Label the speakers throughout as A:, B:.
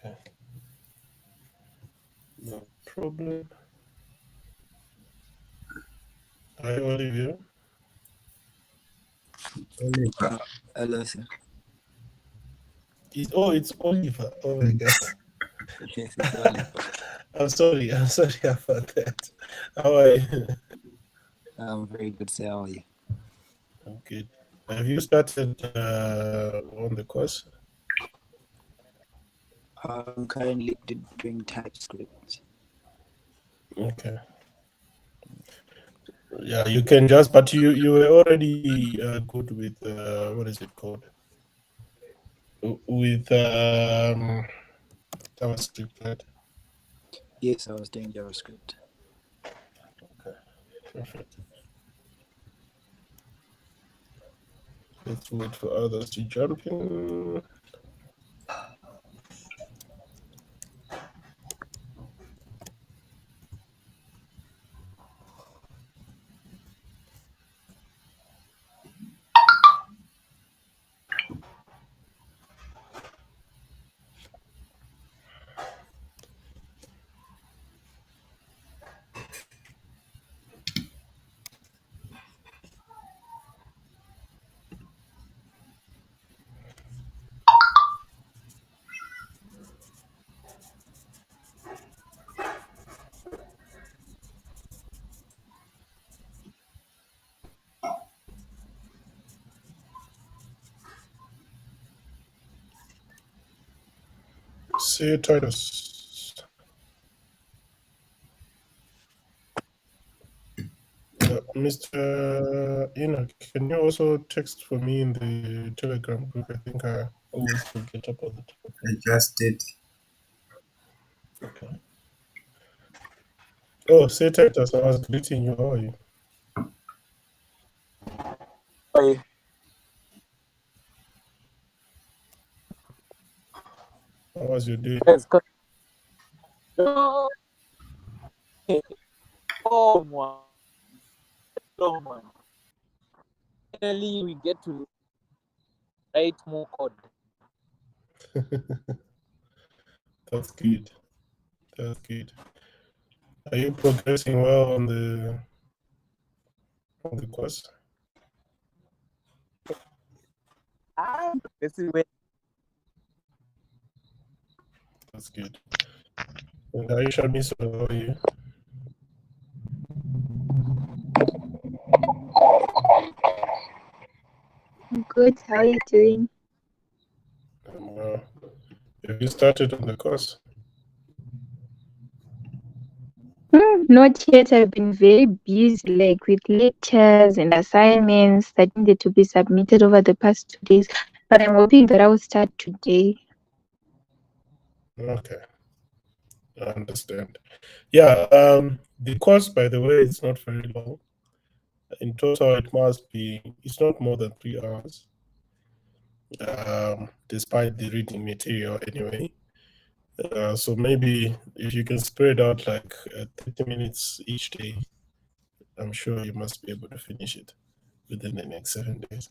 A: Okay. No problem. Hi, Olivia.
B: Oliver. Hello, sir.
A: It's Oliver. Oh my God.
B: Yes, it's Oliver.
A: I'm sorry about that. How are you?
B: I'm very good, sir. How are you?
A: I'm good. Have you started on the course?
B: I'm currently doing TypeScript.
A: Okay. Yeah, you can just, but you were already good with what is it called? With JavaScript, right?
B: Yes, I was doing JavaScript.
A: Okay, perfect. Let's wait for others to jump in. See you, Titus. Mr. Enoch, can you also text for me in the Telegram group? I think I always forget about the Telegram.
C: I just did.
A: Okay. Oh, say Titus, I was greeting you. How are you?
B: How are you?
A: How was your day?
B: Yes, good. Oh, man. Oh, man. Finally, we get to write more code.
A: That's good. That's good. Are you progressing well on the course?
B: This is where
A: That's good. And Aisha Miso, how are you?
D: I'm good. How are you doing?
A: Have you started on the course?
D: Not yet. I've been very busy, like with lectures and assignments that needed to be submitted over the past 2 days. But I'm hoping that I will start today.
A: Okay, I understand. Yeah, the course, by the way, is not very long. In total, it's not more than 3 hours, despite the reading material anyway. So maybe if you can spread out like 30 minutes each day, I'm sure you must be able to finish it within the next 7 days.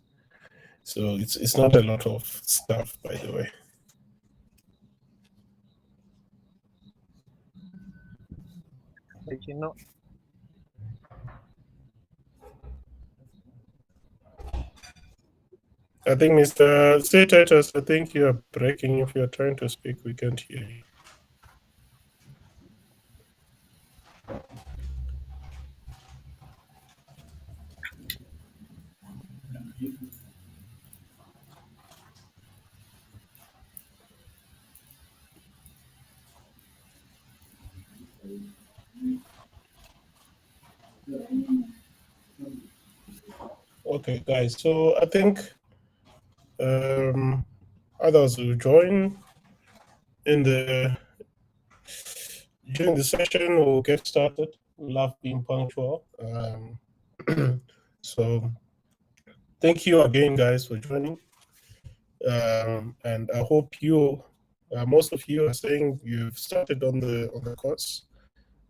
A: So it's not a lot of stuff, by the way.
B: you know.
A: I think Mr. Titus, I think you are breaking. If you're trying to speak, we can't hear you. Okay, guys. So I think others will join during the session. We'll get started. We love being punctual. So thank you again, guys, for joining. And I hope most of you are saying you've started on the course.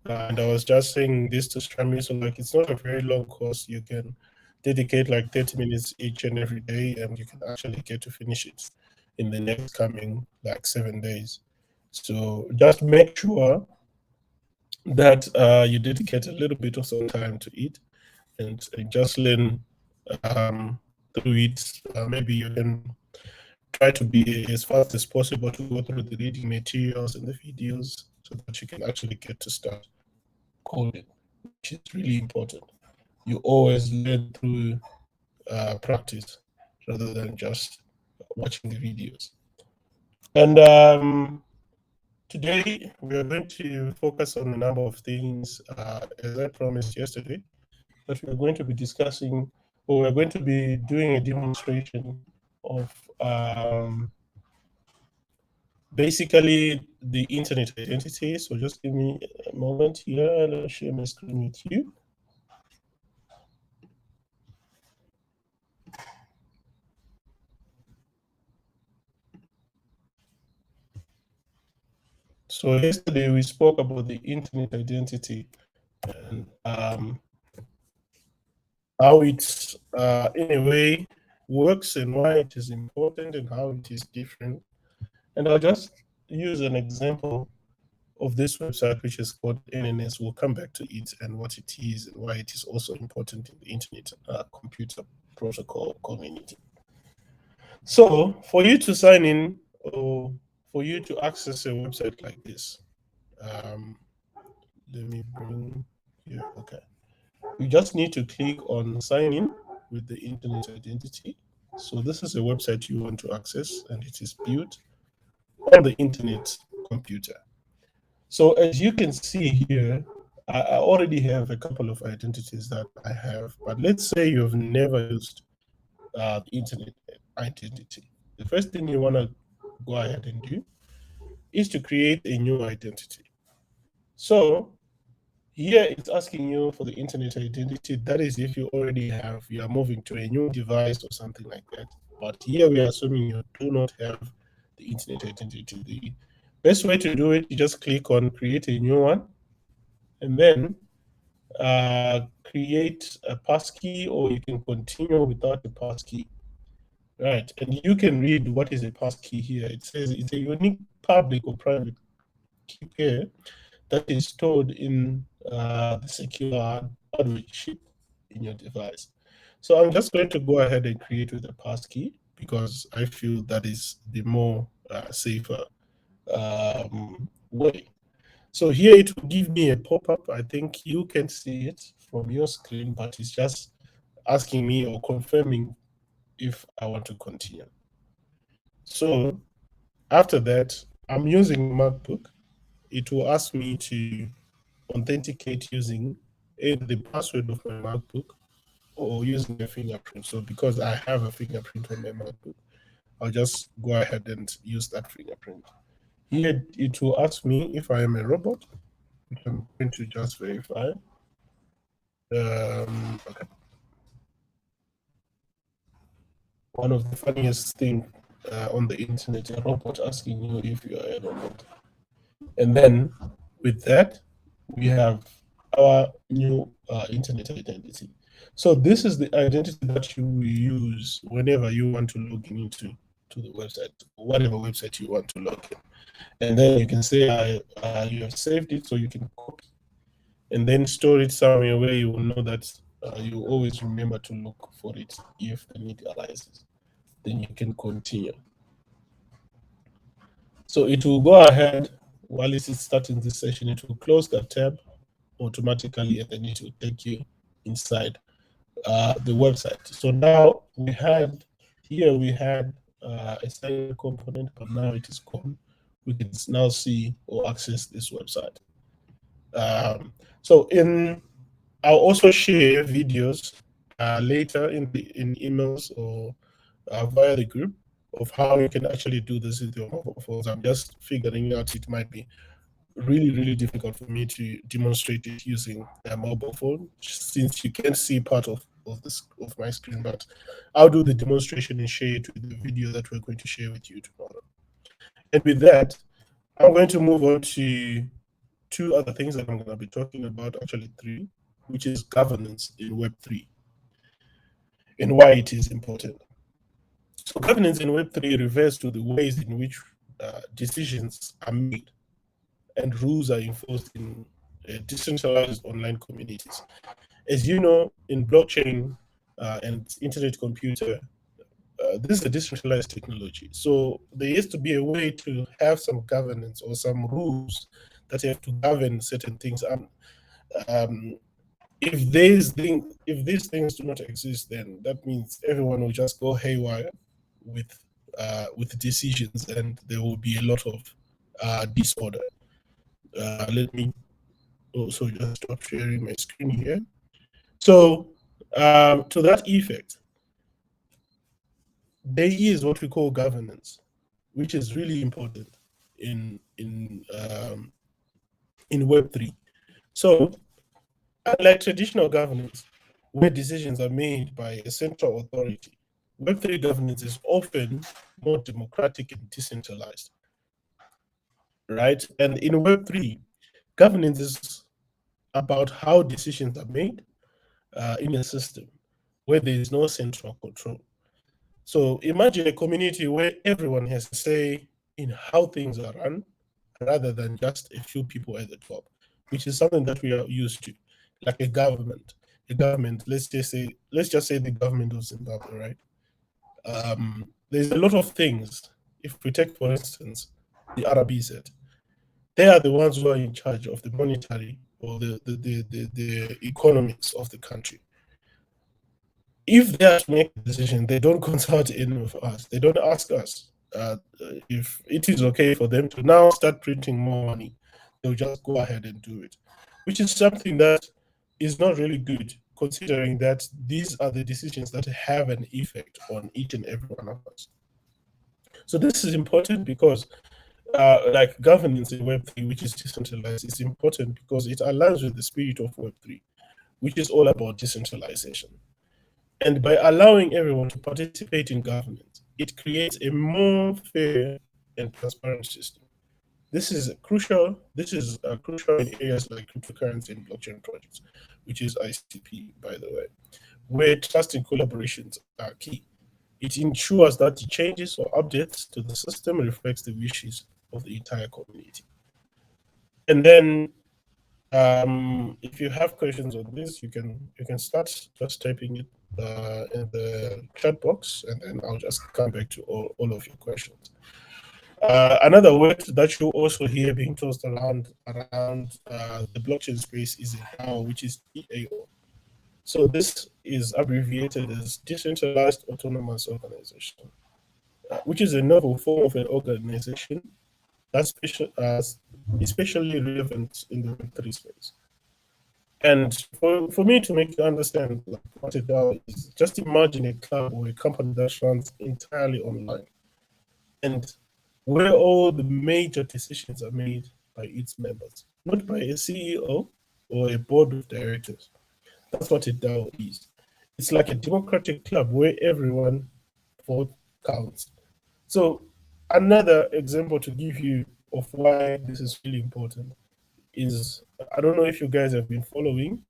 A: And I was just saying this to Strami, so like it's not a very long course. You can dedicate like 30 minutes each and every day, and you can actually get to finish it in the next coming like 7 days. So just make sure that you dedicate a little bit of some time to it and just learn through it. Maybe you can try to be as fast as possible to go through the reading materials and the videos so that you can actually get to start coding, which is really important. You always learn through practice rather than just watching the videos. And today we are going to focus on a number of things, as I promised yesterday, that we are going to be discussing, or we're going to be doing a demonstration of basically the internet identity. So just give me a moment here. I'll share my screen with you. So yesterday we spoke about the internet identity and how it in a way works and why it is important and how it is different. And I'll just use an example of this website, which is called NNS. We'll come back to it and what it is and why it is also important in the internet computer protocol community. So for you to sign in or for you to access a website like this, let me bring here, okay. You just need to click on sign in with the internet identity. So this is a website you want to access and it is built on the internet computer. So as you can see here, I already have a couple of identities that I have, but let's say you've never used the internet identity. The first thing you want to go ahead and do is to create a new identity. So here it's asking you for the internet identity. That is if you already have, you are moving to a new device or something like that. But here we are assuming you do not have the internet identity. The best way to do it, you just click on create a new one and then create a passkey, or you can continue without a passkey. Right, and you can read what is a passkey here. It says it's a unique public or private key pair that is stored in the secure hardware chip in your device. So I'm just going to go ahead and create with a passkey because I feel that is the more safer way. So here it will give me a pop-up. I think you can see it from your screen, but it's just asking me or confirming if I want to continue. So after that, I'm using MacBook. It will ask me to authenticate using either the password of my MacBook or using a fingerprint. So because I have a fingerprint on my MacBook, I'll just go ahead and use that fingerprint. Here it will ask me if I am a robot, which I'm going to just verify. Okay. One of the funniest things on the internet, a robot asking you if you are a robot. And then with that, we have our new internet identity. So this is the identity that you will use whenever you want to log into the website, whatever website you want to log in. And then you can say you have saved it, so you can copy and then store it somewhere where you will know that you always remember to look for it if the need arises. Then you can continue. So it will go ahead while it is starting this session, it will close that tab automatically and then it will take you inside the website. So now we had a sign component, but now it is gone. We can now see or access this website. So I'll also share videos later in emails or via the group of how you can actually do this with your mobile phones. I'm just figuring out it might be really difficult for me to demonstrate it using a mobile phone since you can see part of my screen, but I'll do the demonstration and share it with the video that we're going to share with you tomorrow. And with that, I'm going to move on to two other things that I'm going to be talking about, actually three, which is governance in Web3 and why it is important. So governance in Web3 refers to the ways in which decisions are made and rules are enforced in decentralized online communities. As you know, in blockchain and internet computer, this is a decentralized technology. So there used to be a way to have some governance or some rules that have to govern certain things. Um, if these things do not exist, then that means everyone will just go haywire with decisions, and there will be a lot of disorder. Let me also just stop sharing my screen here. So to that effect, there is what we call governance, which is really important in Web3. So unlike traditional governance, where decisions are made by a central authority, Web3 governance is often more democratic and decentralized, right? And in Web3, governance is about how decisions are made in a system where there is no central control. So imagine a community where everyone has a say in how things are run rather than just a few people at the top, which is something that we are used to, like a government. A government, let's just say the government of Zimbabwe, right? There's a lot of things. If we take, for instance, the RBZ, they are the ones who are in charge of the monetary or the economics of the country. If they are to make a decision, they don't consult any of us. They don't ask us if it is okay for them to now start printing more money. They'll just go ahead and do it, which is something that is not really good, considering that these are the decisions that have an effect on each and every one of us. So this is important because like governance in Web3, which is decentralized, is important because it aligns with the spirit of Web3, which is all about decentralization. And by allowing everyone to participate in governance, it creates a more fair and transparent system. This is crucial in areas like cryptocurrency and blockchain projects, which is ICP, by the way, where trust and collaborations are key. It ensures that the changes or updates to the system reflects the wishes of the entire community. And then if you have questions on this, you can start just typing it in the chat box, and then I'll just come back to all of your questions. Another word that you also hear being tossed around the blockchain space is a DAO, which is DAO. So this is abbreviated as Decentralized Autonomous Organization, which is a novel form of an organization that's especially relevant in the Web3 space. And for me to make you understand like, what a DAO is, just imagine a club or a company that runs entirely online and where all the major decisions are made by its members, not by a CEO or a board of directors. That's what a DAO is. It's like a democratic club where everyone vote counts. So another example to give you of why this is really important is, I don't know if you guys have been following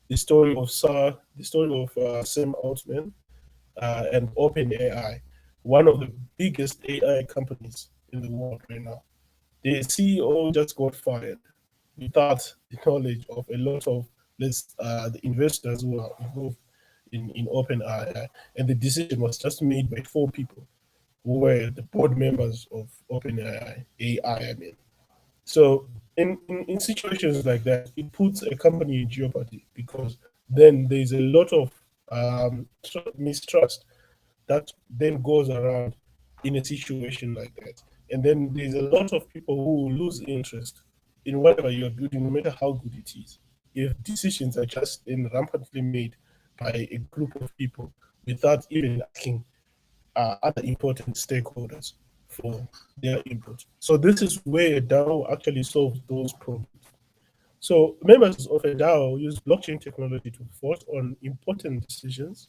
A: the story of Sam Altman and OpenAI, one of the biggest AI companies in the world right now. The CEO just got fired without the knowledge of a lot of the investors who are involved in OpenAI, and the decision was just made by 4 people who were the board members of OpenAI. I mean. So in situations like that, it puts a company in jeopardy because then there's a lot of mistrust that then goes around in a situation like that. And then there's a lot of people who will lose interest in whatever you're building, no matter how good it is. If decisions are just rampantly made by a group of people without even asking other important stakeholders for their input. So this is where a DAO actually solves those problems. So members of a DAO use blockchain technology to vote on important decisions,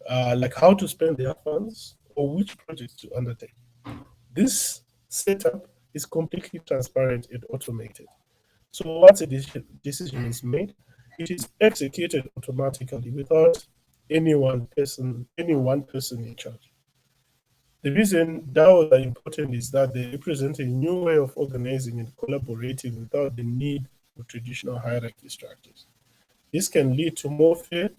A: like how to spend their funds or which projects to undertake. This setup is completely transparent and automated. So once a decision is made, it is executed automatically without any one person in charge. The reason DAOs are important is that they represent a new way of organizing and collaborating without the need for traditional hierarchy structures. This can lead to more fair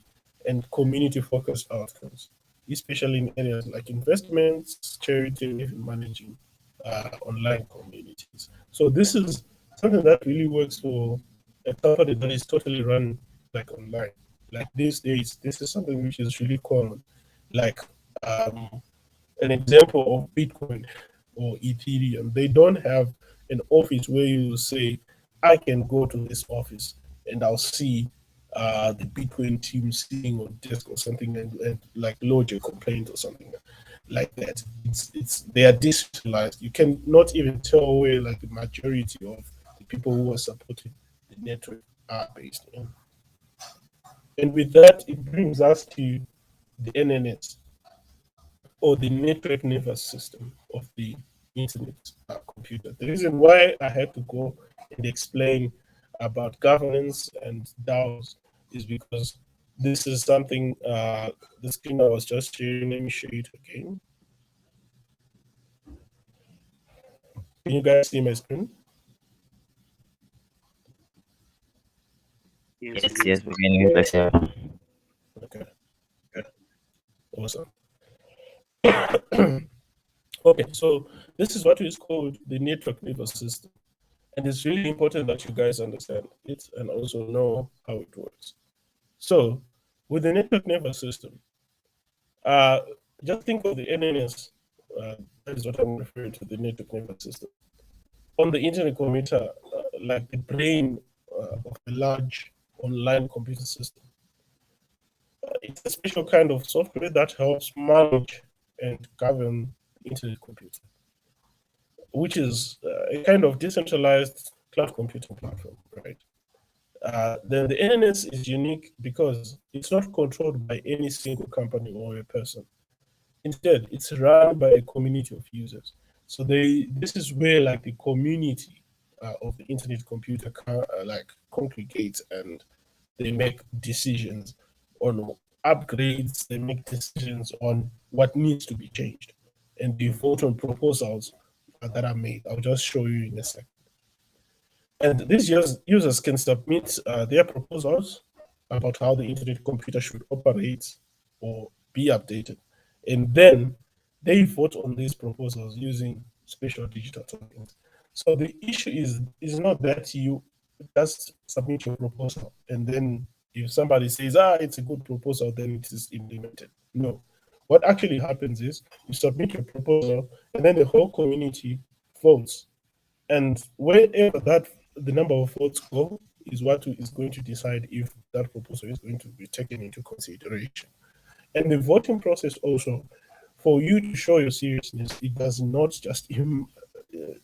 A: and community-focused outcomes, especially in areas like investments, charity, and even managing online communities. So this is something that really works for a company that is totally run like online. Like these days, this is something which is really common. Like an example of Bitcoin or Ethereum, they don't have an office where you say, I can go to this office and I'll see the Bitcoin team sitting on desk or something and like lodge a complaint or something like that. It's they are decentralized. You can not even tell where like the majority of the people who are supporting the network are based in. And with that, it brings us to the NNS, or the network nervous system of the internet computer. The reason why I had to go and explain about governance and DAOs is because this is something, the screen I was just sharing, let me show it again. Can you guys see my screen?
C: Yes, yes, we can hear that, yeah.
A: Okay, awesome. Okay, so this is what is called the network nervous system. And it's really important that you guys understand it and also know how it works. So, with the network nervous system, just think of the NNS. That is what I'm referring to, the network nervous system. On the internet computer, like the brain of a large online computer system. It's a special kind of software that helps manage and govern the internet computer, which is a kind of decentralized cloud computing platform, right? Then the NNS is unique because it's not controlled by any single company or a person. Instead, it's run by a community of users. So this is where like the community of the internet computer like congregates and they make decisions on upgrades. They make decisions on what needs to be changed, and they vote on proposals that are made. I'll just show you in a second. And these users can submit their proposals about how the internet computer should operate or be updated. And then they vote on these proposals using special digital tokens. So the issue is not that you just submit your proposal and then if somebody says, it's a good proposal, then it is implemented. No. What actually happens is you submit your proposal and then the whole community votes. And wherever the number of votes go is what is going to decide if that proposal is going to be taken into consideration. And the voting process also, for you to show your seriousness, it does not just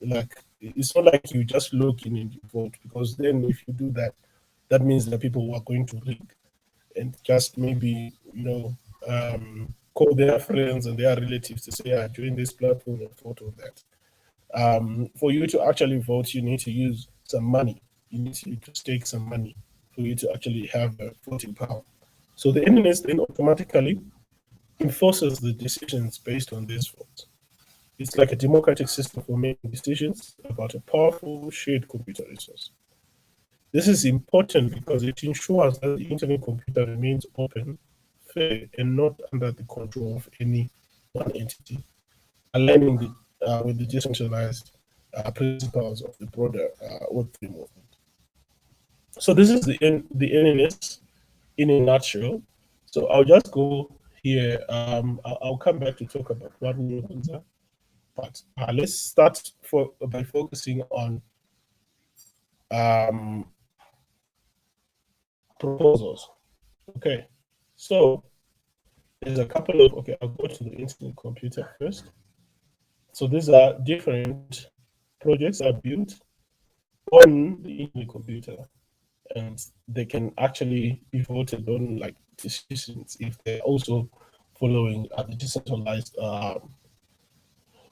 A: like it's not like you just log in and you vote, because then if you do that, that means that people are going to rig and just maybe call their friends and their relatives to say, join this platform and vote on that. For you to actually vote, you need to use some money. You need to stake some money for you to actually have a voting power. So the NNS then automatically enforces the decisions based on these votes. It's like a democratic system for making decisions about a powerful shared computer resource. This is important because it ensures that the internet computer remains open, fair, and not under the control of any one entity, aligning with the decentralized principles of the broader Web3 movement. So this is the NNS in a nutshell. So I'll just go here. I'll come back to talk about what new ones are. But let's start by focusing on proposals. Okay, so there's a couple of, I'll go to the internet computer first. So these are different projects are built on the internet computer, and they can actually be voted on like decisions if they're also following the decentralized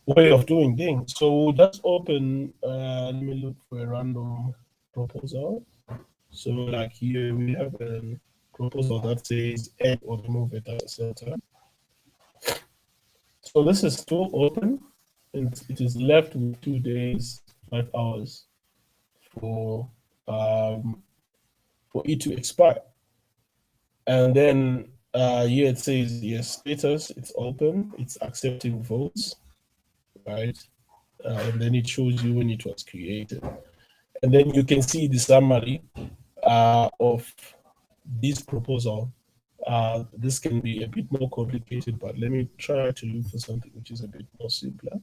A: way of doing things. So we'll just open, let me look for a random proposal. So like here we have a proposal that says add or remove a data center. So this is still open, and it is left with 2 days, 5 hours for it to expire. And then here it says yes, status, it's open, it's accepting votes, right? And then it shows you when it was created. And then you can see the summary of this proposal. This can be a bit more complicated, but let me try to look for something which is a bit more simpler.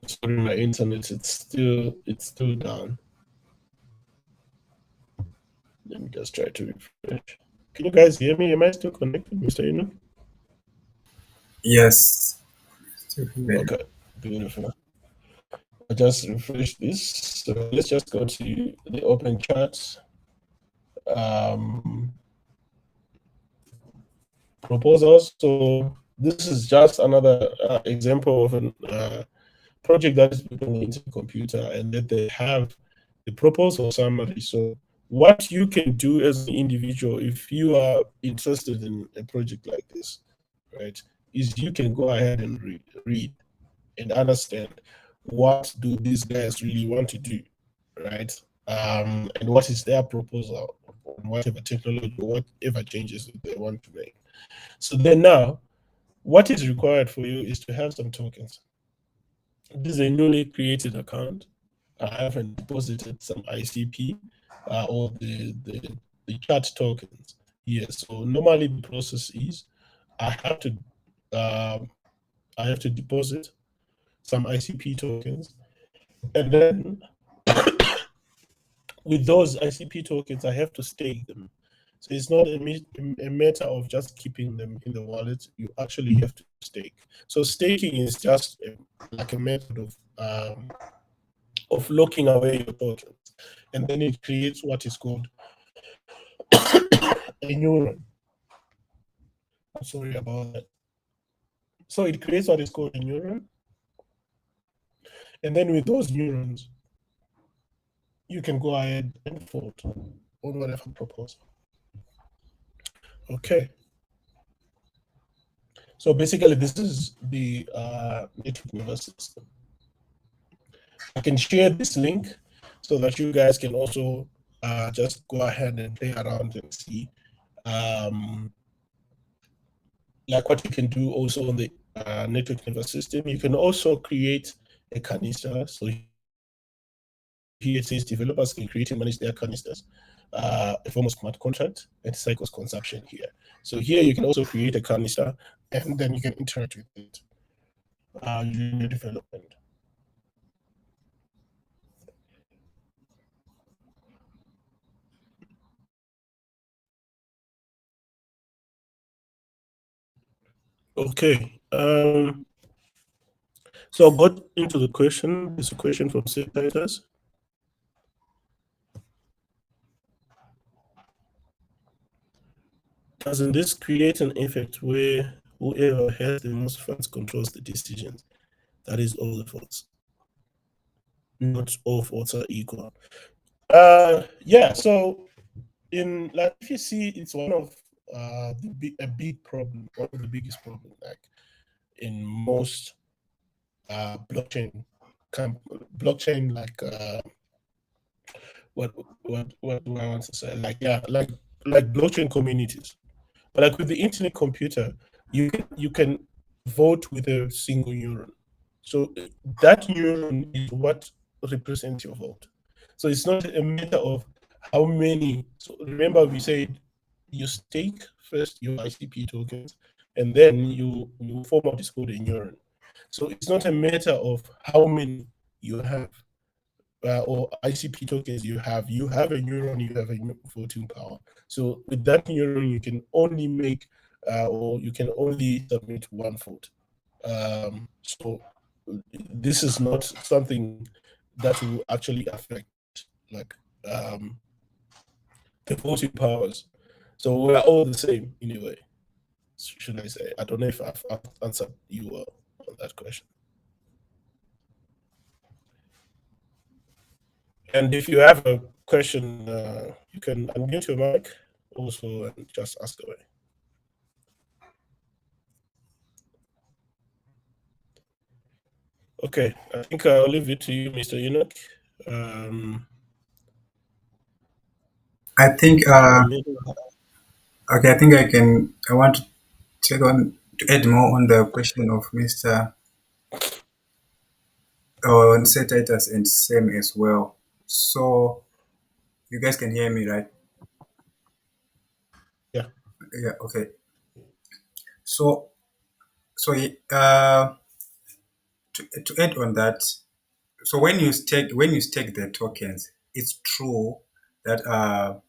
A: Sorry, my internet, it's still down. Let me just try to refresh. Can you guys hear me? Am I still connected, Mr. Enoch?
E: Yes.
A: Okay, beautiful. I just refreshed this. So let's just go to the open chat. Proposals. So this is just another example of a project that is built on the Intel computer, and that they have the proposal summary. So what you can do as an individual, if you are interested in a project like this, right, is you can go ahead and read and understand what do these guys really want to do, right? And what is their proposal on whatever technology, whatever changes that they want to make. So then now, what is required for you is to have some tokens. This is a newly created account. I haven't deposited some ICP or the chat tokens here. So normally the process is I have to deposit some ICP tokens, and then with those ICP tokens, I have to stake them. So it's not a matter of just keeping them in the wallet. You actually have to stake. So staking is just like a method of locking away your tokens, and then it creates what is called a neuron. I'm sorry about that. So it creates what is called a neuron, and then with those neurons, you can go ahead and vote on whatever proposal. Okay. So basically, this is the network nervous system. I can share this link so that you guys can also just go ahead and play around and see like what you can do also on the network nervous system. You can also create a canister. So here it says developers can create and manage their canisters, a form of smart contract, and cycles consumption here. So here you can also create a canister, and then you can interact with it during your development. Okay. So I got into the question. There's a question from Titus. Doesn't this create an effect where whoever has the most funds controls the decisions? That is all the votes. Not all votes are equal. Yeah. So in like if you see, it's one of a big problem, one of the biggest problems, like in most blockchain like what do I want to say? Like like blockchain communities. But like with the internet computer, you can vote with a single neuron. So that neuron is what represents your vote. So it's not a matter of how many. So remember, we said you stake first your ICP tokens, and then you form what is called a neuron. So it's not a matter of how many you have or ICP tokens you have. You have a neuron, you have a voting power. So with that neuron, you can only make or you can only submit one vote. So this is not something that will actually affect like the voting powers. So we're all the same anyway. Should I say? I don't know if I've answered you on that question. And if you have a question, you can unmute your mic also and just ask away. Okay, I think I'll leave it to you, Mr. Enoch.
E: I think okay, I think I want to take on to add more on the question of Mr. On Titus and Sam as well. So you guys can hear me, right?
A: Yeah.
E: Yeah, okay. So to add on that, so when you stake the tokens, it's true that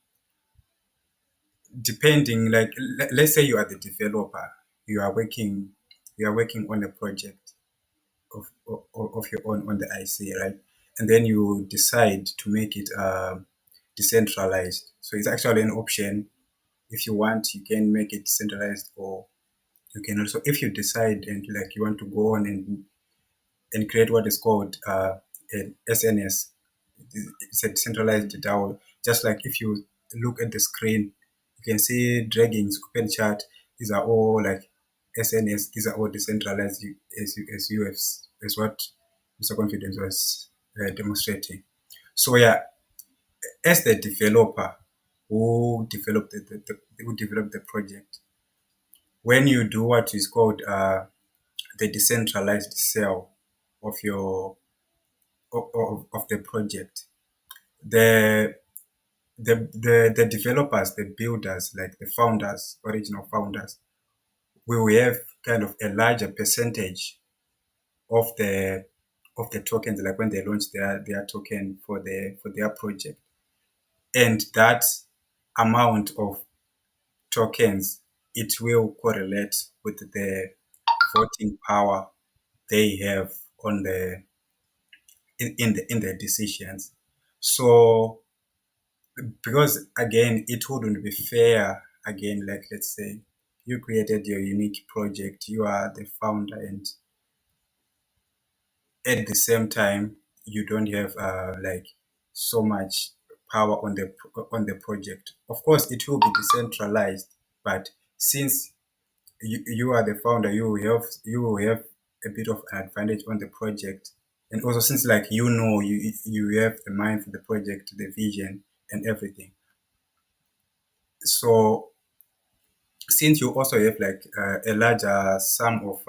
E: depending, like let's say you are the developer, you are working on a project of your own on the IC, right? And then you decide to make it decentralized. So it's actually an option. If you want, you can make it decentralized, or you can also, if you decide and like you want to go on and create what is called an SNS. It's a decentralized DAO. Just like if you look at the screen, you can see draggings, open chat. These are all like SNS. These are all decentralized, as what Mr. Confidence was demonstrating. So yeah, as the developer who developed the project, when you do what is called the decentralized cell of your of the project, the developers, the builders, like the founders, original founders, will have kind of a larger percentage of the tokens, like when they launch their token for their project, and that amount of tokens, it will correlate with the voting power they have on the in the decisions. So because again, it wouldn't be fair, again, like let's say you created your unique project, you are the founder, and at the same time you don't have like so much power on the project. Of course it will be decentralized, but since you are the founder, you will have a bit of an advantage on the project. And also since like you have the mind for the project, the vision and everything. So since you also have like a larger sum of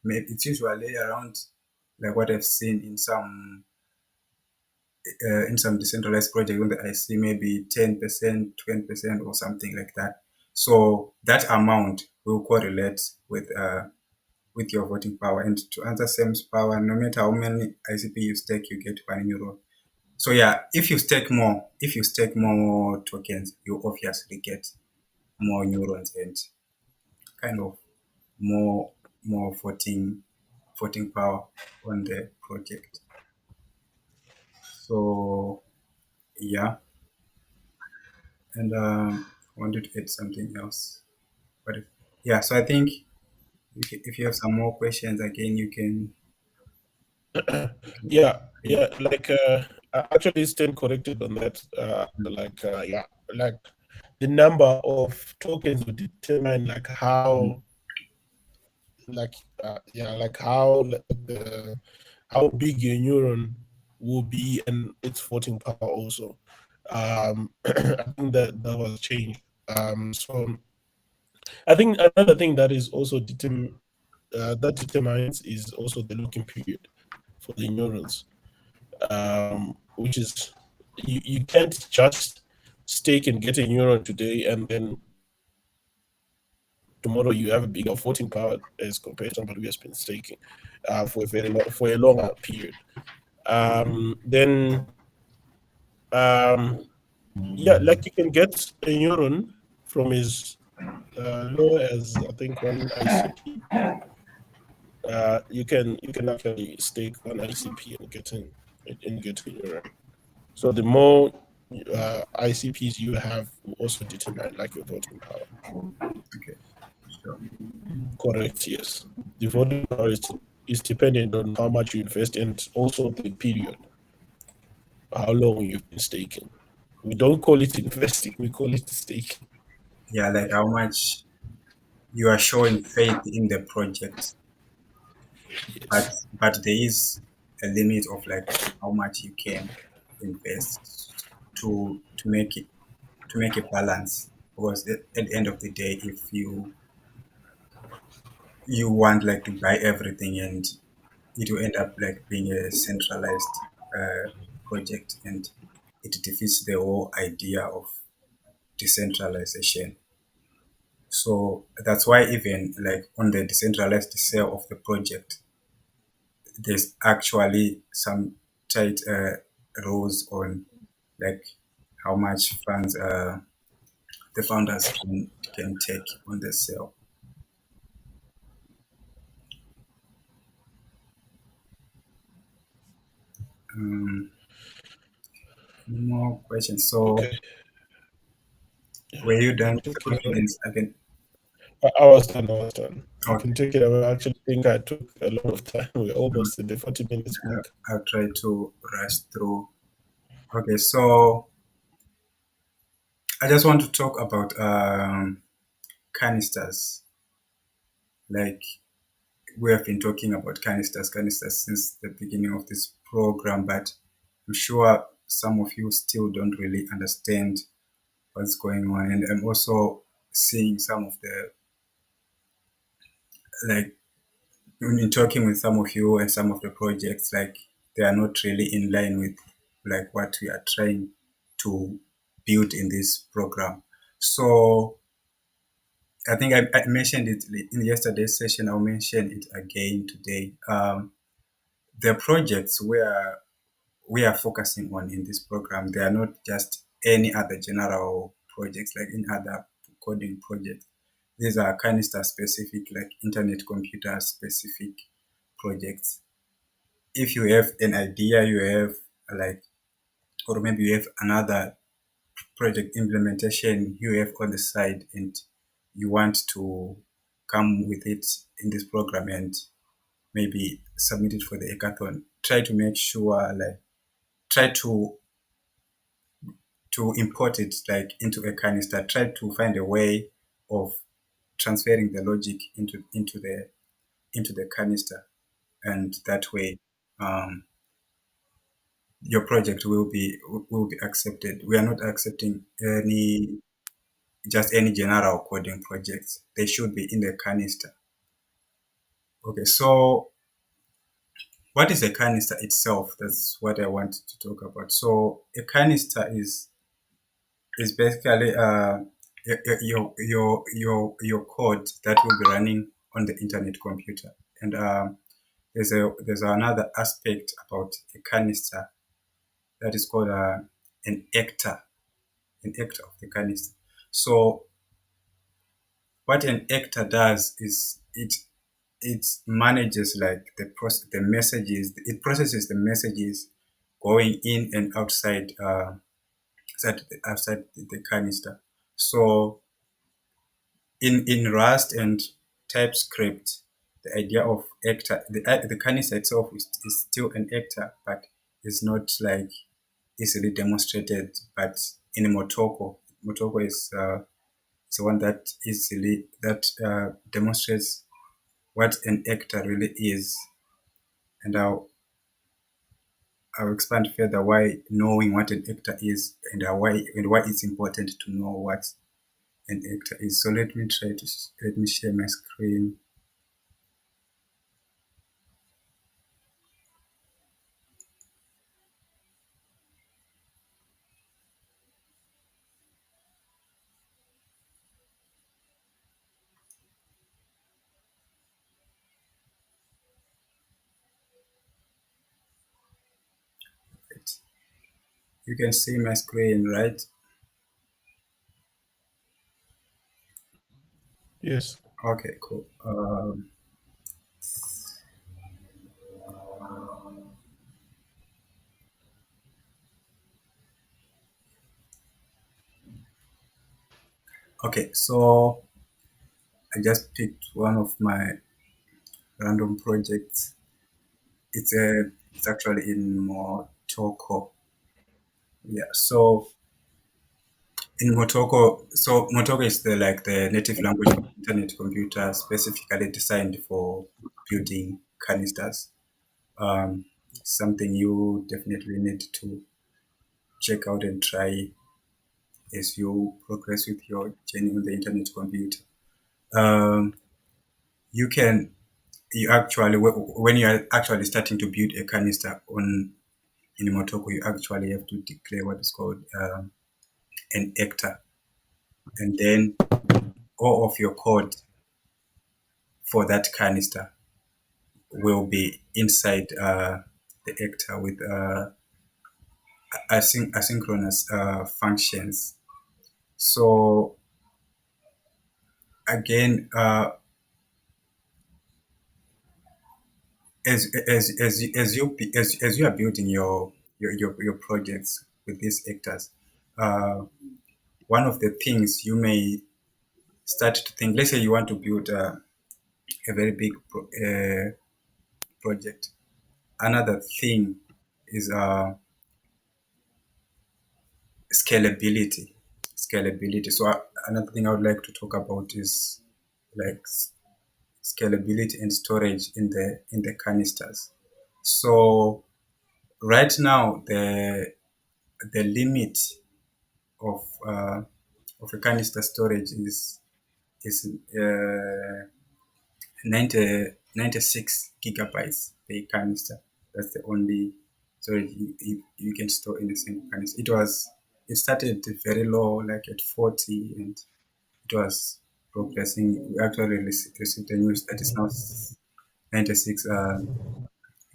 E: maybe it's usually around, like what I've seen in some decentralized project on the IC, maybe 10%, 20% or something like that. So that amount will correlate with your voting power. And to answer Sam's power, no matter how many ICP you stake, you get €1. So yeah, if you stake more tokens, you obviously get more neurons and kind of more voting power on the project. So yeah, and I wanted to add something else, but yeah. So I think if you have some more questions, again, you can.
A: Yeah, like I actually stand corrected on that. Like the number of tokens will determine like how how big your neuron will be and its voting power also. I think that was changed. So I think another thing that is also that determines is also the locking period for the neurons, which is you can't just stake and get a neuron today and then tomorrow you have a bigger voting power as compared to somebody who has been staking for a longer period. Then like you can get a neuron from as low as I think 1 ICP. You can actually stake 1 ICP and get a neuron. So the more ICPs you have will also determine like your voting power.
E: Okay, sure.
A: Correct. Yes, the voting power is dependent on how much you invest and also the period, how long you've been staking. We don't call it investing, we call it staking.
E: Yeah, like how much you are showing faith in the project, but
A: Yes.
E: there is a limit of like how much you can invest to make it to make a balance. Because at the end of the day, if you want like to buy everything, and it will end up like being a centralized project, and it defeats the whole idea of decentralization. So that's why even like on the decentralized sale of the project, there's actually some tight rules on like how much funds the founders can take on the sale. Um, any more questions? So
A: Okay. Yeah.
E: were you
A: You
E: done
A: can
E: with the
A: take it away.
E: confidence? I can.
A: I was done. I was done. You can
E: Okay.
A: take it away. I actually think I took a lot of time. We're almost at the 40 minutes mark.
E: I'll try to rush through. Okay, so I just want to talk about canisters. Like we have been talking about canisters since the beginning of this program, but I'm sure some of you still don't really understand what's going on. And I'm also seeing some of the, like, when talking with some of you and some of the projects, like, they are not really in line with, like, what we are trying to build in this program. So I think I mentioned it in yesterday's session. I'll mention it again today. The projects we are focusing on in this program, they are not just any other general projects like in other coding projects. These are canister specific, like internet computer specific projects. If you have an idea, you have like, or maybe you have another project implementation you have on the side, and you want to come with it in this program and maybe submit it for the hackathon, try to make sure, like, try to import it like into a canister. Try to find a way of transferring the logic into the canister, and that way um, your project will be accepted. We are not accepting any general coding projects. They should be in the canister. Okay, so what is a canister itself? That's what I want to talk about. So a canister is basically your code that will be running on the internet computer. And there's another aspect about a canister that is called an actor of the canister. So what an actor does is it manages like the messages. It processes the messages going in and outside outside the canister. So in Rust and TypeScript, the idea of actor, the canister itself is still an actor, but it's not like easily demonstrated. But in Motoko is the one that easily demonstrates what an actor really is. And I'll expand further why knowing what an actor is, and why it's important to know what an actor is. So let me share my screen. You can see my screen, right?
A: Yes.
E: Okay, cool. Okay, so I just picked one of my random projects. It's actually in Motoko. Yeah. So In Motoko, so Motoko is the native language of internet computer, specifically designed for building canisters. Something you definitely need to check out and try as you progress with your journey on the internet computer. Um, you can you actually when you are actually starting to build a canister on in Motoko, you actually have to declare what is called an actor, and then all of your code for that canister will be inside the actor with asynchronous functions. So again, as you are building your projects with these actors, one of the things you may start to think. Let's say you want to build a very big project. Another thing is scalability. Scalability. So another thing I would like to talk about is like scalability and storage in the canisters. So right now the limit of uh, of a canister storage is 96 gigabytes per canister. That's the only storage you can store in a single canister. It started very low, like at 40, and it was progressing. We actually received the news that it's now 96. I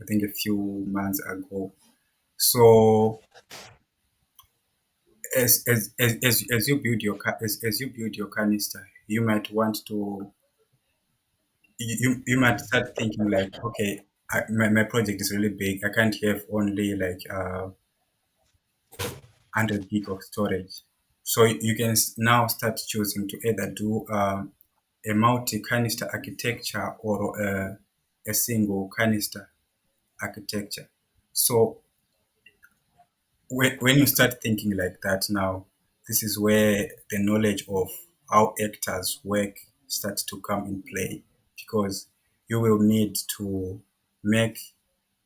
E: think a few months ago. So as you build as you build your canister, you might want to you might start thinking like, okay, my project is really big. I can't have only like 100 gig of storage. So you can now start choosing to either do a multi-canister architecture or a single canister architecture. So when you start thinking like that now, this is where the knowledge of how actors work starts to come in play, because you will need to make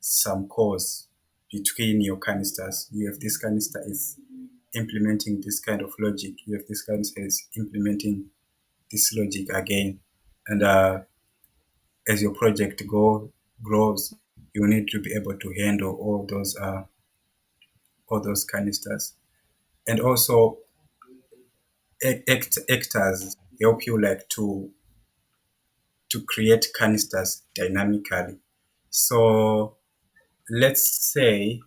E: some calls between your canisters. You have this canister is implementing this kind of logic. You have this canister is implementing this logic again. And as your project grows, you need to be able to handle all those canisters. And also actors help you like to create canisters dynamically. So let's say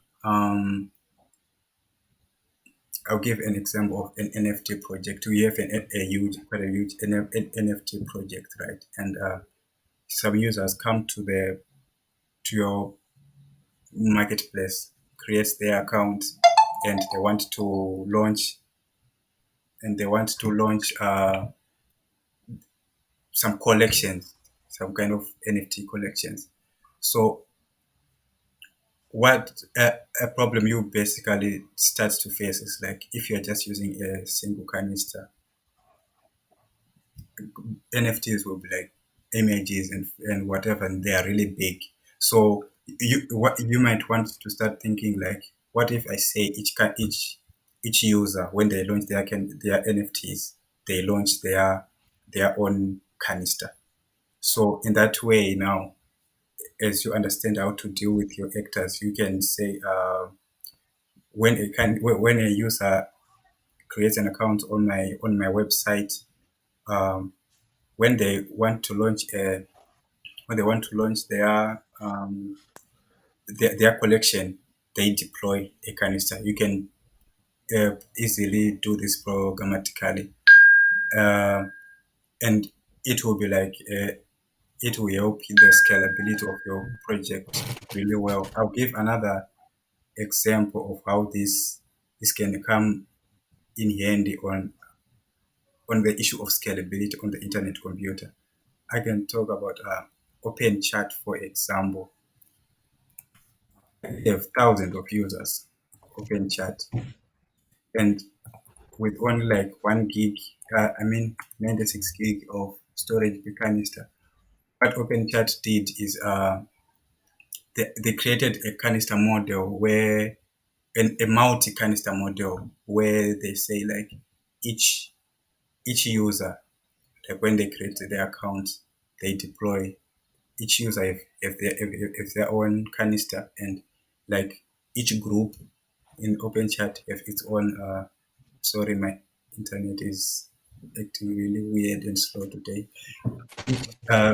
E: I'll give an example of an NFT project. We have quite a huge NFT project, right? And some users come to your marketplace, creates their account, and they want to launch some collections, some kind of NFT collections. So what a problem you basically start to face is like, if you're just using a single canister, NFTs will be like images and whatever, and they are really big. So you might want to start thinking like, what if I say each user, when they launch their NFTs, they launch their own canister. So in that way now, as you understand how to deal with your actors, you can say when a user creates an account on my website, when they want to launch their collection, they deploy a canister. You can easily do this programmatically, and it will be like it will help the scalability of your project really well. I'll give another example of how this can come in handy on the issue of scalability on the internet computer. I can talk about open chat, for example. They have thousands of users, open chat, and with only like 1 gig, 96 gig of storage per canister. What OpenChat did is they created a canister model where a multi canister model where they say like each user, like when they create their account, they deploy each user if their own canister, and like each group in OpenChat have its own. Sorry, my internet is acting really weird and slow today. Uh,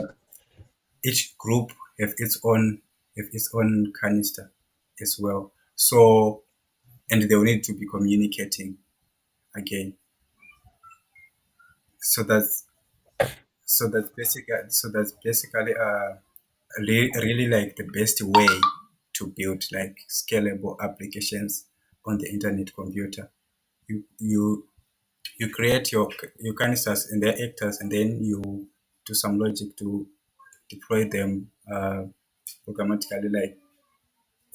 E: each group have its own canister as well. So, and they will need to be communicating again. So that's basically really like the best way to build like scalable applications on the internet computer. You create your canisters and their actors, and then you do some logic to deploy them programmatically, like,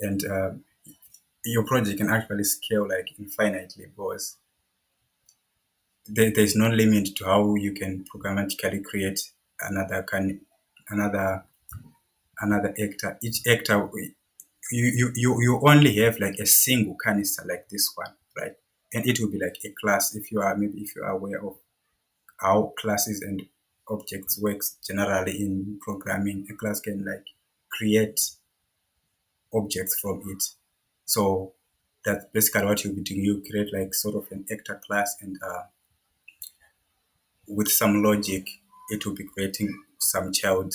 E: and your project can actually scale like infinitely, because there's no limit to how you can programmatically create another another actor. Each actor, you only have like a single canister like this one, right? And it will be like a class. If you are aware of how classes and objects works generally in programming, a class can like create objects from it. So that's basically what you'll be doing. You create like sort of an actor class, and with some logic, it will be creating some child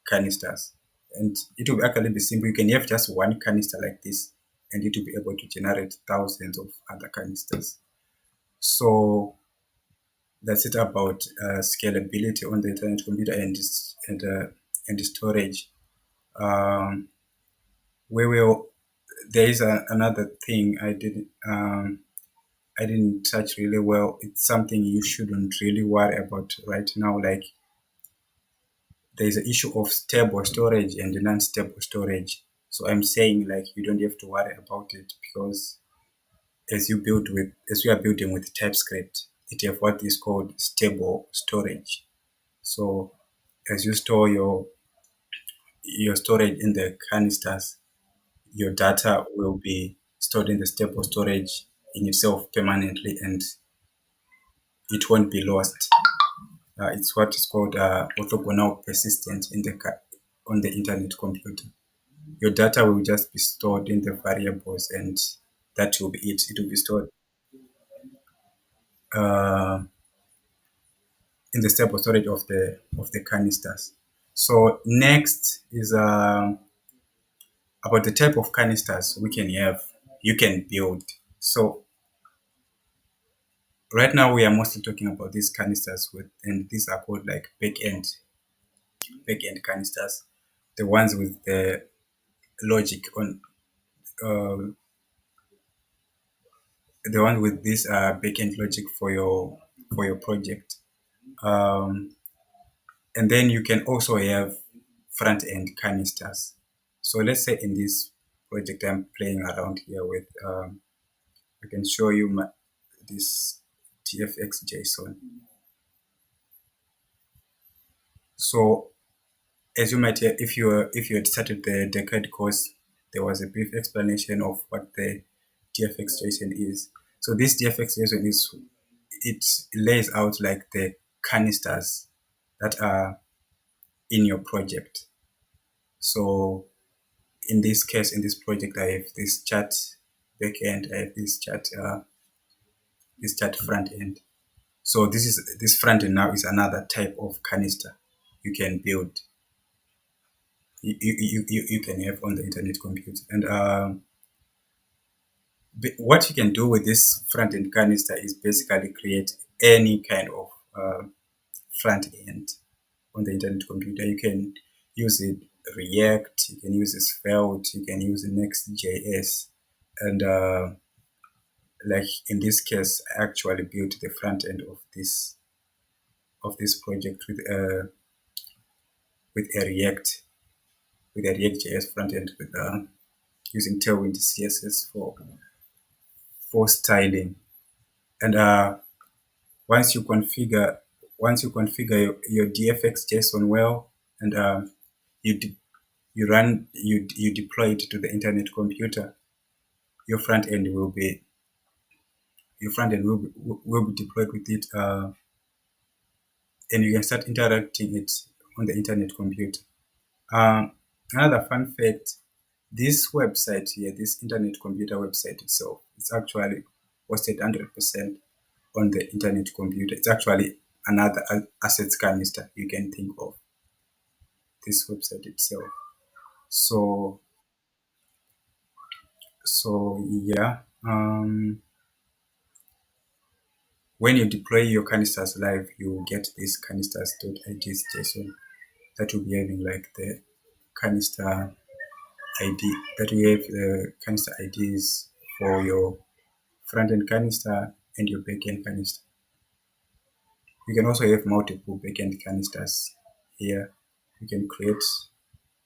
E: canisters. And it will actually be simple. You can have just one canister like this, and it will be able to generate thousands of other canisters. So that's it about scalability on the internet computer and storage. Um, we will. There is another thing I didn't touch really well. It's something you shouldn't really worry about right now. Like, there is an issue of stable storage and non-stable storage. So I'm saying like you don't have to worry about it, because as we are building with TypeScript, it have what is called stable storage. So as you store your storage in the canisters, your data will be stored in the stable storage in itself permanently, and it won't be lost. It's what is called orthogonal persistent on the internet computer. Your data will just be stored in the variables, and that will be it. It will be stored uh, in the stable storage of the canisters. So next is about the type of canisters you can build. So right now we are mostly talking about these canisters and these are called like back-end canisters, the ones with the logic on uh, the one with this backend logic for your project. And then you can also have front-end canisters. So let's say in this project I'm playing around here with, I can show you this TFX JSON. So as you might have, if you had started the decade course, there was a brief explanation of what the TFX JSON is. So this TFX JSON it lays out like the canisters that are in your project. So in this case, in this project, I have this chat backend, I have this chat front end. So this front end now is another type of canister you can build. You can have on the internet computer. And what you can do with this front end canister is basically create any kind of front end on the internet computer. You can use it React, you can use it Svelte, you can use Next.js, and like in this case, I actually built the front end of this project with a React.js front end with using Tailwind CSS for styling. And once you configure your DFX JSON well, and you deploy it to the internet computer, your front end will be deployed with it, and you can start interacting it on the internet computer. Another fun fact: this website here, this internet computer website itself, it's actually hosted 100% on the internet computer. It's actually another assets canister you can think of, this website itself. So yeah, when you deploy your canisters live, you get this canisters.ids JSON that will be having like the canister ID, that we have the canister IDs for your front-end canister and your back-end canister. You can also have multiple back-end canisters here. You can create,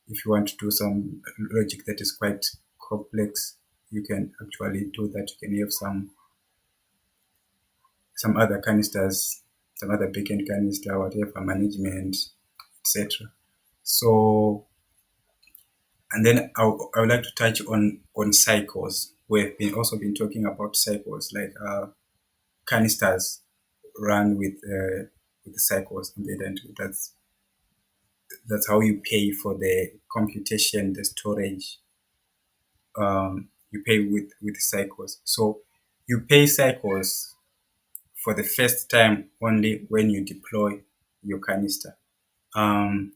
E: if you want to do some logic that is quite complex, you can actually do that. You can have some other canisters, some other back-end canister, whatever, management, etc. So, and then I would like to touch on cycles. We've also been talking about cycles, like canisters run with the cycles on the internet. That's how you pay for the computation, the storage. You pay with cycles. So you pay cycles for the first time only when you deploy your canister. You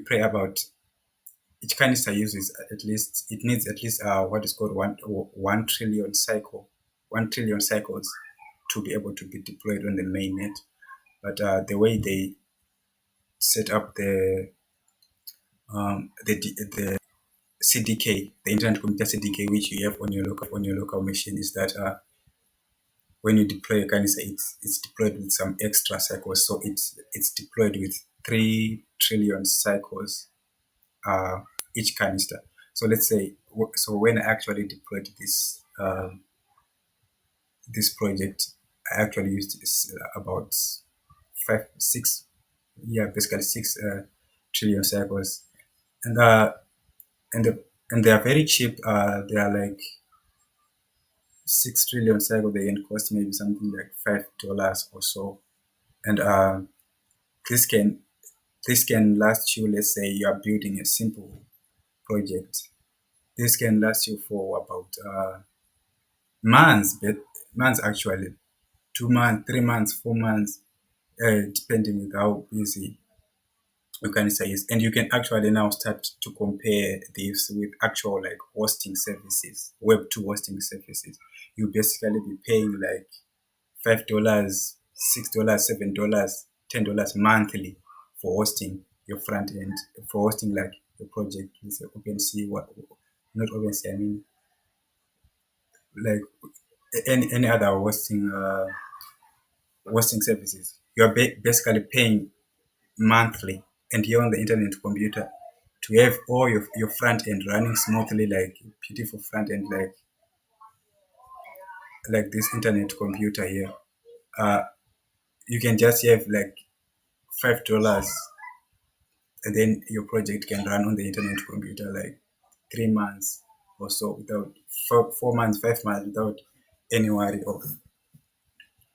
E: pay about, each canister uses it needs at least what is called 1 trillion cycle, 1 trillion cycles to be able to be deployed on the mainnet. But the way they set up the CDK, the Internet Computer CDK, which you have on your local machine, is that when you deploy a canister, it's deployed with some extra cycles. So it's deployed with 3 trillion cycles each canister. So let's say, so when I actually deployed this this project, I actually used about 6 trillion cycles, and they are very cheap. They are like 6 trillion cycle. They can cost maybe something like $5 or so, and this can last you. Let's say you are building a simple project. This can last you for about months, but months actually, 2 months, 3 months, 4 months, depending on how busy you can say is. And you can actually now start to compare this with actual like hosting services, Web2 hosting services. You basically be paying like $5, $6, $7, $10 monthly for hosting your front end, for hosting like your project with OpenSea, not OpenSea, I mean like any other hosting services. You're basically paying monthly, and here on the internet computer, to have all your front end running smoothly, like beautiful front end, like this internet computer here. You can just have like $5, and then your project can run on the internet computer like 3 months or so, without 4 months, 5 months, without any worry of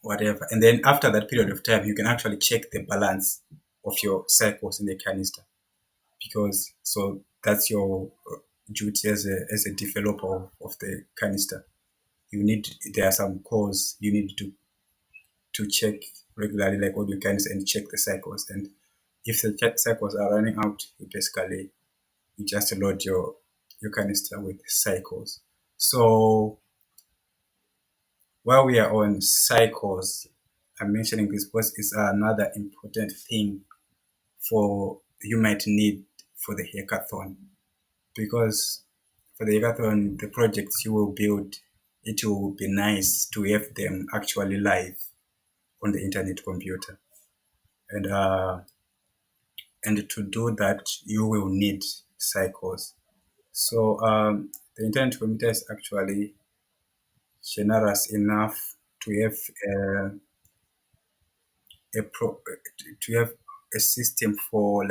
E: whatever. And then after that period of time, you can actually check the balance of your cycles in the canister, because so that's your duty as a developer of the canister. There are some calls you need to check regularly, like all your canister, and check the cycles. And if the cycles are running out, you just load your canister with cycles. So while we are on cycles, I'm mentioning this because it's another important thing you might need for the hackathon. Because for the hackathon, the projects you will build, it will be nice to have them actually live on the internet computer. And to do that, you will need cycles. So the internet computer is actually generous enough have a pro to have a system for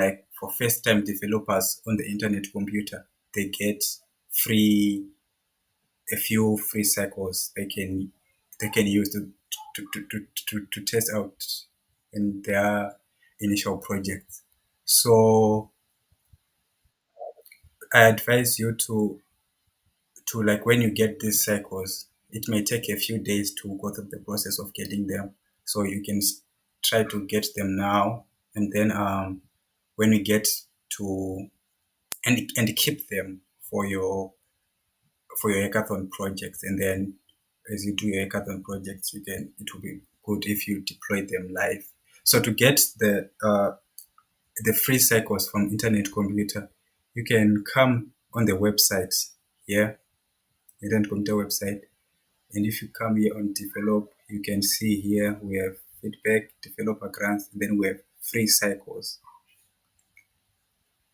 E: first time developers on the internet computer. They get free a few free cycles they can use to test out in their initial projects. So I advise you to like when you get these cycles, it may take a few days to go through the process of getting them. So you can try to get them now, and then when we get to and keep them for your hackathon projects. And then as you do your hackathon projects, it will be good if you deploy them live. So to get the free cycles from Internet Computer, you can come on the website here, Internet Computer website. And if you come here on develop, you can see here we have feedback, developer grants, and then we have free cycles.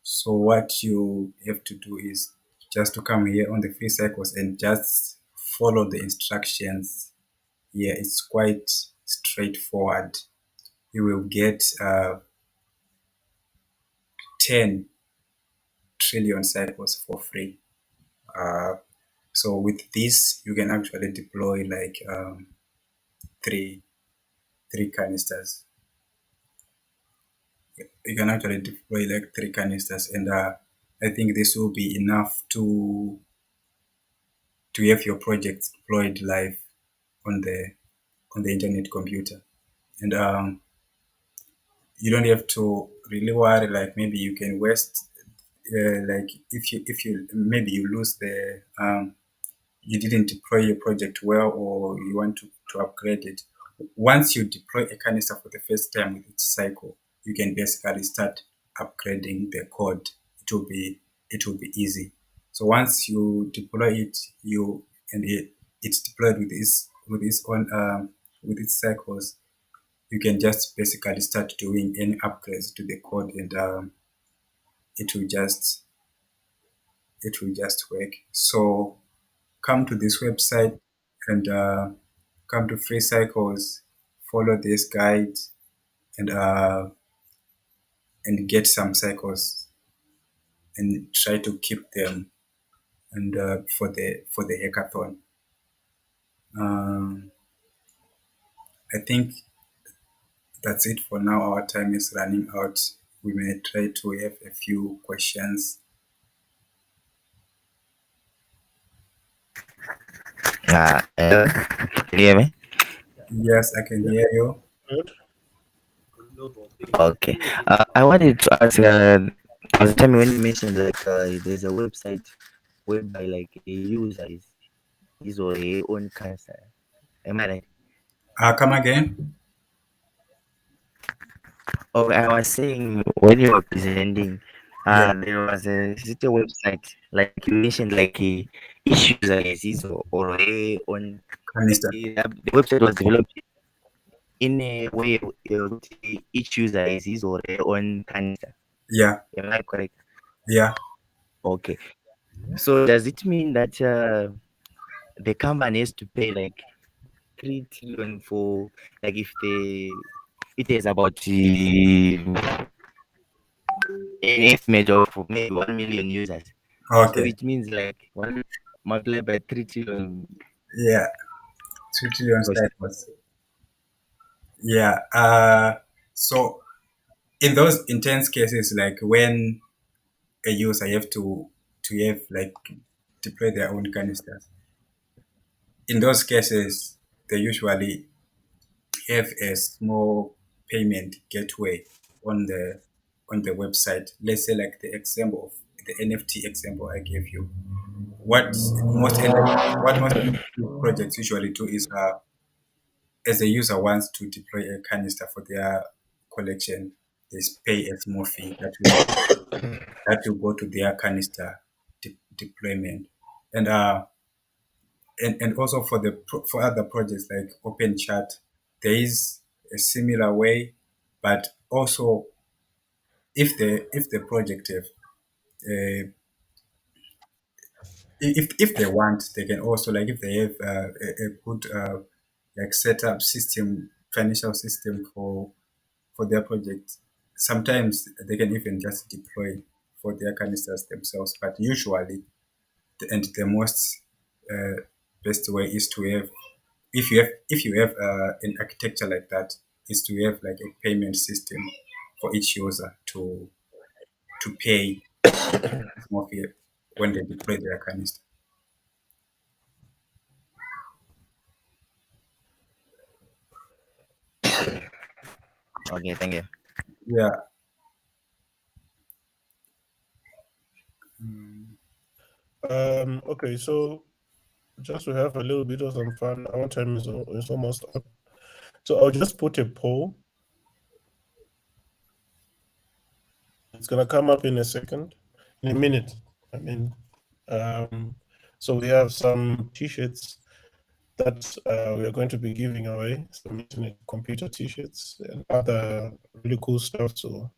E: So what you have to do is just to come here on the free cycles and just follow the instructions. Yeah, it's quite straightforward. You will get 10 trillion cycles for free. So with this, you can actually deploy like three canisters. You can actually deploy like 3 canisters, and I think this will be enough to have your project deployed live on the internet computer. And you don't have to really worry like maybe you can waste like if you maybe you lose the you didn't deploy your project well, or you want to upgrade it. Once you deploy a canister for the first time with each cycle, you can basically start upgrading the code. It will be easy. So once you deploy it, it's deployed with its own with its cycles, you can just basically start doing any upgrades to the code, and it will just work. So come to this website and come to free cycles, follow this guide, and get some cycles and try to keep them and for the hackathon. I think that's it for now. Our time is running out. We may try to have a few questions.
C: Hello? Can you hear me?
E: Yes, I can hear you.
A: Good.
C: Okay. I wanted to ask. I was telling me when you mentioned like there's a website whereby like a user is or a own cancer. Am I right?
E: Come again.
C: Oh, I was saying when you were presenting,
E: Yeah,
C: there was is it a website like you mentioned like each user is his or a own like
E: Canister.
C: the website was developed in a way which each user is his or their own canister.
E: Yeah,
C: Am I correct?
E: yeah.
C: Okay. So does it mean that the company has to pay like 3 trillion for like if it is about an estimate of maybe 1 million users. So
E: Okay.
C: it means like one multiplied by 3 trillion
E: Yeah, 2 trillion
C: cost.
E: cycles. Yeah. So in those intense cases, like when a user have to have like deploy their own canisters, in those cases, they usually have a small payment gateway on the website. Let's say like the example of the NFT example I gave you. What most NFT projects usually do is as a user wants to deploy a canister for their collection, they pay a small fee that will go to their canister deployment. And and also for for other projects like Open Chat, there is a similar way, but also if the project have if they want, they can also like if they have a good like set up financial system for their project. Sometimes they can even just deploy for their canisters themselves, but usually, the most best way is to have, if you have an architecture like that, is to have like a payment system for each user to pay more fee when they deploy their canister.
C: Okay, thank you.
E: Yeah.
A: Okay, so just to have a little bit of some fun, our time is almost up. So I'll just put a poll. It's gonna come up in a second, in a minute. I mean, so we have some T-shirts that we are going to be giving away, some internet computer T-shirts and other really cool stuff. So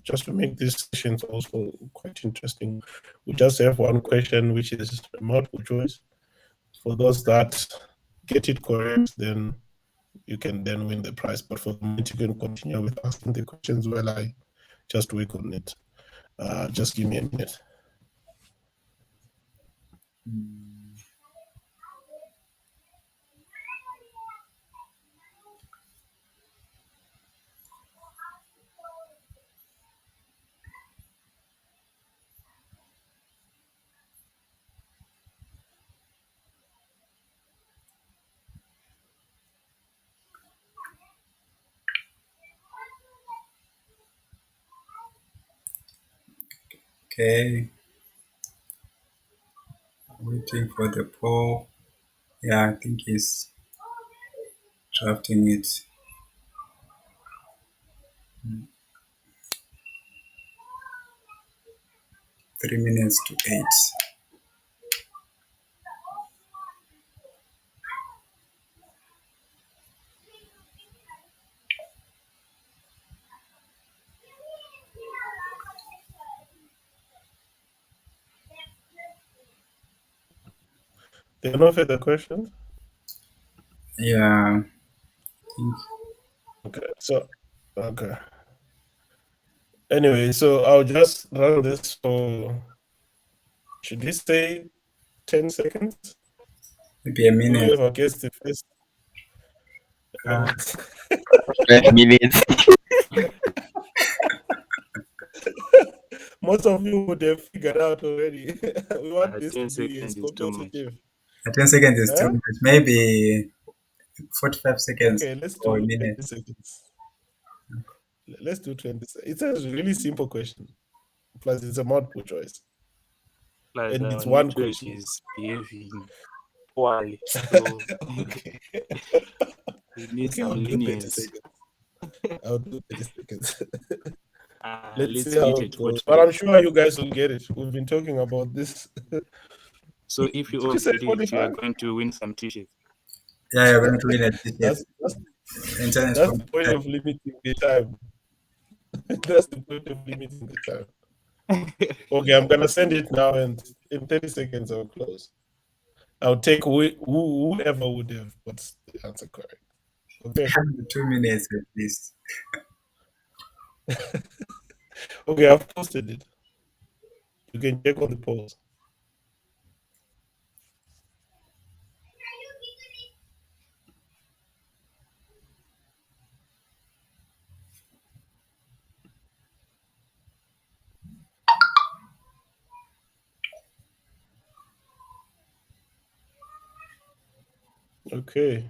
A: just to make these sessions also quite interesting, we just have one question, which is multiple choice. For those that get it correct, then you can then win the prize. But for the moment, you can continue with asking the questions while I just work on it. Just give me a minute.
E: Okay. Waiting for the poll. Yeah, I think he's drafting it. 3 minutes to 8.
A: There are no further questions?
E: Yeah. I think
A: Okay, so, okay. Anyway, so I'll just run this for, should we say 10 seconds?
E: maybe a minute.
A: Whoever gets the first.
E: Uh,
C: 5 minutes.
A: Most of you would have figured out already. We want this
B: 10
A: to be
B: seconds
A: as
B: is too much.
A: competitive.
E: 10 seconds is too
A: Huh?
E: much. Maybe 45 seconds
A: Okay, let's
E: or a
A: do
E: minute.
A: 20 seconds. Let's do 20 seconds. It's a really simple question. Plus, it's a multiple choice.
B: Plus,
A: And
B: our
A: it's one
B: network
A: question.
B: is behaving poorly, so
A: Okay.
B: we need
A: Okay,
B: some
A: I'll do 30
B: lenience.
A: seconds. I'll do 30 seconds. Let's
B: Let's
A: see how
B: hit
A: it
B: it
A: goes.
B: 45.
A: But I'm sure you guys will get it. We've been talking about this.
B: So if you
A: Did
B: all
A: you say
B: get it, you are
A: 45?
B: going to win some t-shirts.
E: Yeah, you're going to win a ticket.
A: That's
E: Internet
A: the
E: from
A: point of limiting the time. That's the point of limiting the time. Okay, I'm gonna send it now, and in 30 seconds I'll close. I'll take whoever would have got the answer correct. Okay.
E: 2 minutes at least.
A: Okay, I've posted it. You can check on the polls. Okay.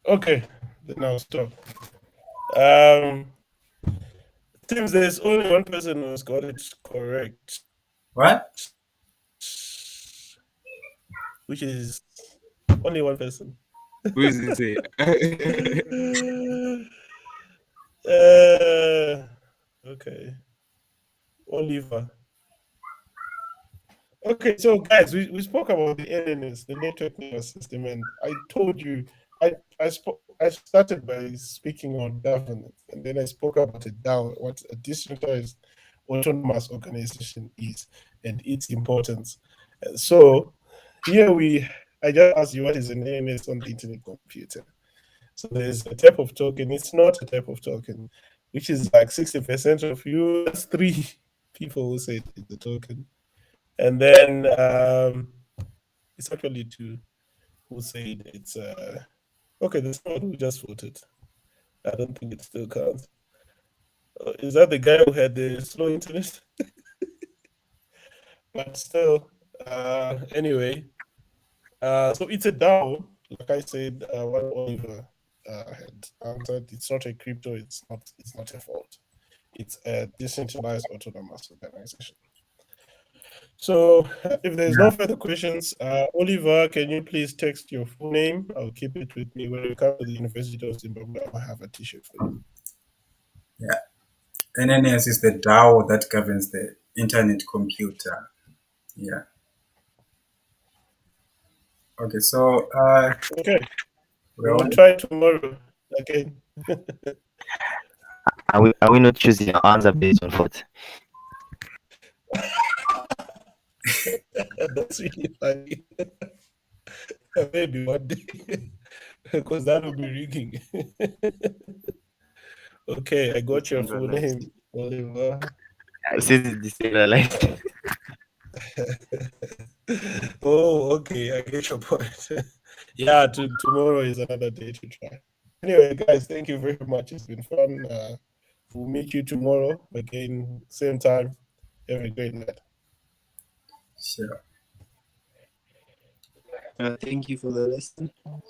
A: Okay, then I'll stop. Seems there's only one person who's got it correct,
E: What?
A: which is only one person.
B: Who is it?
A: Okay, Oliver. Okay, so guys, we spoke about the NNS, the network nervous system, and I told you I started by speaking on governance, and then I spoke about a DAO, what a decentralized autonomous organization is and its importance. So here I just asked you what is an ANS on the internet computer. So there's a type of token. It's not a type of token, which is like 60% of you. That's 3 people who said it's a token. And then it's actually 2 who said it's okay, there's someone who just voted. I don't think it still counts. Is that the guy who had the slow internet? But still, anyway, so it's a DAO. Like I said, what Oliver had answered, it's not a crypto. It's not a fault. It's a decentralized autonomous organization. So if there's no further questions, Oliver, can you please text your full name? I'll keep it with me. When we come to the University of Zimbabwe, I'll have a t-shirt for you.
E: Yeah. NNS is the DAO that governs the internet computer. Yeah. Okay, so
A: Okay,
E: we're
A: we'll try tomorrow again.
C: Are we not choosing your answer based on what?
A: That's really funny. Maybe one day, because that will be rigging. Okay, I got your full name, Oliver.
C: Since it's decentralized.
A: Oh, okay, I get your point. Yeah, tomorrow is another day to try. Anyway, guys, thank you very much. It's been fun. We'll meet you tomorrow again, same time. Have a great night.
E: sure.
B: Thank you for the lesson.
E: Sure.